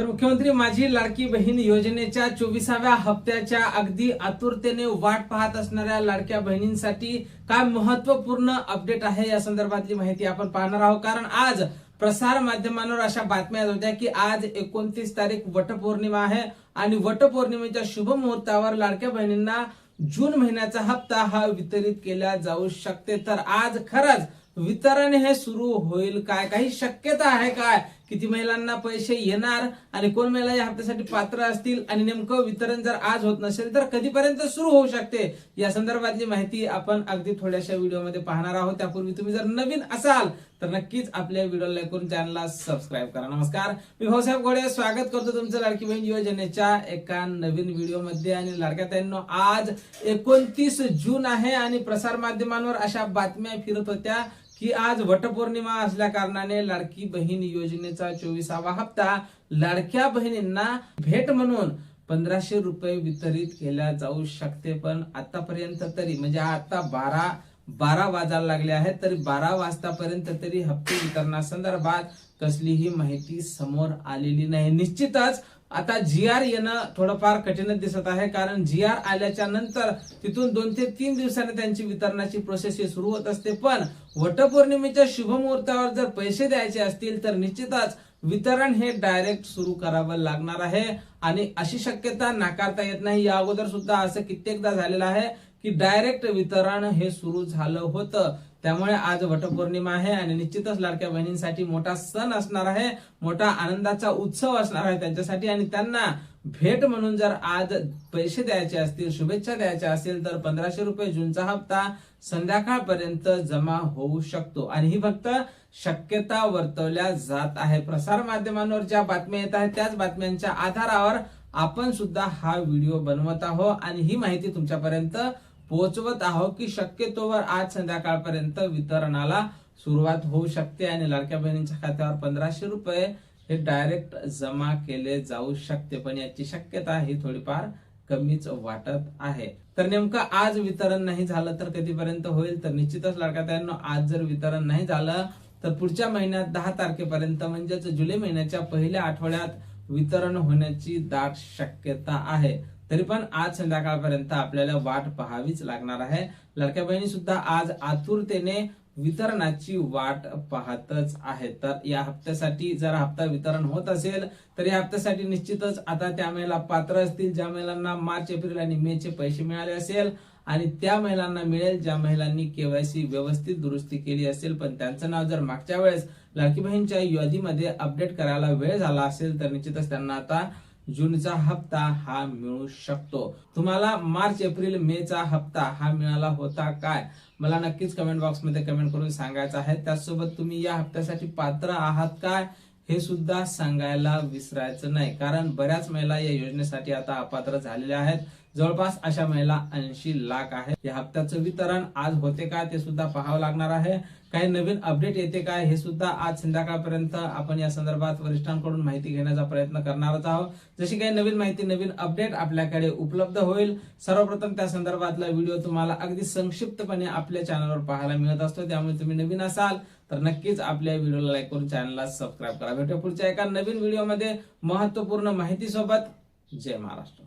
तर मुख्यमंत्री माझी लाडकी बहीण योजनेच्या 24व्या हप्त्याच्या अगदी आतुरतेने वाट पाहत असणाऱ्या लाडक्या बहिणींसाठी काय महत्त्वपूर्ण अपडेट आहे या संदर्भातली माहिती आपण पाहणार आहोत। कारण आज प्रसार माध्यमांवर अशा बातम्या येत होत्या की आज 29 तारीख वटपौर्णिमा आहे आणि वटपौर्णिमेच्या शुभ मुहूर्तावर लाडक्या बहिणींना जून महिन्याचा हप्ता हा वितरित केला जाऊ शकते। तर आज खरंच वितरण हे सुरू होईल काय, काही शक्यता आहे काय, किती महिलांना पैसे येणार आणि कोण महिला या हप्त्यासाठी पात्र असतील आणि नेमकं वितरण जर आज होत नसेल तर कधीपर्यंत सुरू होऊ शकते या संदर्भातली माहिती आपण अगदी थोड्याशा व्हिडिओमध्ये पाहणार आहोत। त्यापूर्वी तुम्ही जर नवीन असाल तर नक्कीच आपल्या व्हिडिओला लाईक करून चॅनलला सबस्क्राईब करा। नमस्कार, मी भाऊसाहेब घोडे स्वागत करतो तुमचं लाडकी बहीण योजनेच्या एका नवीन व्हिडिओमध्ये। आणि लाडक्या ताईंनो, आज 29 जून आहे आणि प्रसार माध्यमांवर अशा बातम्या फिरत होत्या की आज वटपौर्णिमा असल्या कारणाने लाडकी बहीण योजनेचा 24वा हप्ता लाडक्या बहिणींना भेट म्हणून 1500 रुपये वितरित केल्या जाऊ शकते। पण आतापर्यंत तरी म्हणजे आता 12 वाजायला लागले आहेत, तरी 12 वाजतापर्यंत तरी हप्ते वितरणासंदर्भात कसलीही माहिती समोर आलेली नाही। निश्चितच आता GR येणं थोडंफार कठीणच दिसत आहे, कारण GR आल्याच्या नंतर तिथून 2 ते 3 दिवसांनी त्यांची वितरणाची प्रोसेस सुरू होत असते। पण वटपौर्णिमेच्या शुभ मुहूर्तावर जर पैसे द्यायचे असतील तर निश्चितच वितरण हे डायरेक्ट सुरू करावं लागणार आहे आणि अशी शक्यता नाकारता येत नाही। या अगोदर सुद्धा असं कित्येकदा झालेलं आहे की डायरेक्ट वितरण हे सुरू झालं होतं। त्यामुळे आज वटपौर्णिमा आहे आणि निश्चितच लाडक्या बहिणींसाठी मोठा सण असणार आहे, मोठा आनंदाचा उत्सव असणार आहे त्यांच्यासाठी। आणि त्यांना भेट म्हणून जर आज पैसे द्यायचे असतील, शुभेच्छा द्यायच्या असतील तर 1500 रुपये जूनचा हप्ता संध्याकाळपर्यंत जमा होऊ शकतो आणि ही फक्त शक्यता वर्तवल्या जात आहे। प्रसार माध्यमांवर ज्या बातम्या येत आहेत त्याच बातम्यांच्या आधारावर आपण सुद्धा हा व्हिडिओ बनवत आहोत आणि ही माहिती तुमच्यापर्यंत पोहोचवत आहोत की शक्यतोवर आज संध्याकाळपर्यंत वितरणाला सुरुवात होऊ शकते आणि लाडक्या बहिणींच्या खात्यावर 1500 रुपये हे डायरेक्ट जमा केले जाऊ शकते। पण याची शक्यता ही थोडीफार कमीच वाटत आहे। तर नेमकं आज वितरण नाही झालं तर कधीपर्यंत होईल? तर निश्चितच लाडक्या ताईंनो, आज जर वितरण नाही झालं तर पुढच्या महिन्यात 10 तारखेपर्यंत म्हणजेच जुलै महिन्याच्या पहिल्या आठवड्यात वितरण होण्याची दाट शक्यता आहे। तरी पण आज संध्याकाळपर्यंत आपल्याला वाट पाहावीच लागणार आहे। लाडक्या बहिणी सुद्धा आज आतुरतेने वितरणाची वाट पाहतच आहेत। तर या हप्त्यासाठी जर हप्ता वितरण होत असेल तर या हप्त्यासाठी निश्चितच आता त्या महिला पात्र असतील ज्या महिलांना मार्च, एप्रिल आणि मे चे पैसे मिळाले असेल आणि त्या महिलांना मिळेल ज्या महिलांनी KYC व्यवस्थित दुरुस्ती केली असेल पण त्यांचं नाव जर मागच्या वेळेस लाडकी बहीणच्या यादीमध्ये अपडेट करायला वेळ झाला असेल तर निश्चितच त्यांना आता जूनचा हप्ता हा मिळू शकतो। तुम्हाला मार्च, एप्रिल, मे चा हप्ता हा मिळाला होता काय? मला नक्कीच कमेंट बॉक्स मध्ये कमेंट करून सांगायचं आहे। त्याचसोबत तुम्ही या हप्त्यासाठी पात्र आहात काय हे सुद्धा सांगायला विसरायचं नाही, कारण बऱ्याच महिला या योजनेसाठी आता अपात्र झालेल्या आहेत। जवळपास अशा महिला 80 लाख आहेत। या हप्त्याचं वितरण आज होते का ते सुद्धा पाहावं लागणार आहे। काही नवीन अपडेट येते काय हे सुद्धा आज संध्याकाळपर्यंत आपण या संदर्भात वरिष्ठांकडून माहिती घेण्याचा प्रयत्न करणारच आहोत। जशी काही नवीन माहिती, नवीन अपडेट आपल्याकडे उपलब्ध होईल सर्वप्रथम त्या संदर्भातला व्हिडिओ तुम्हाला अगदी संक्षिप्तपणे आपल्या चॅनलवर पाहायला मिळत असतो। त्यामुळे तुम्ही नवीन असाल तर नक्कीच आपल्या व्हिडिओला लाईक करून चॅनलला सबस्क्राईब करा। भेटूया पुढच्या एका नवीन व्हिडिओमध्ये महत्त्वपूर्ण माहिती सोबत। जय महाराष्ट्र।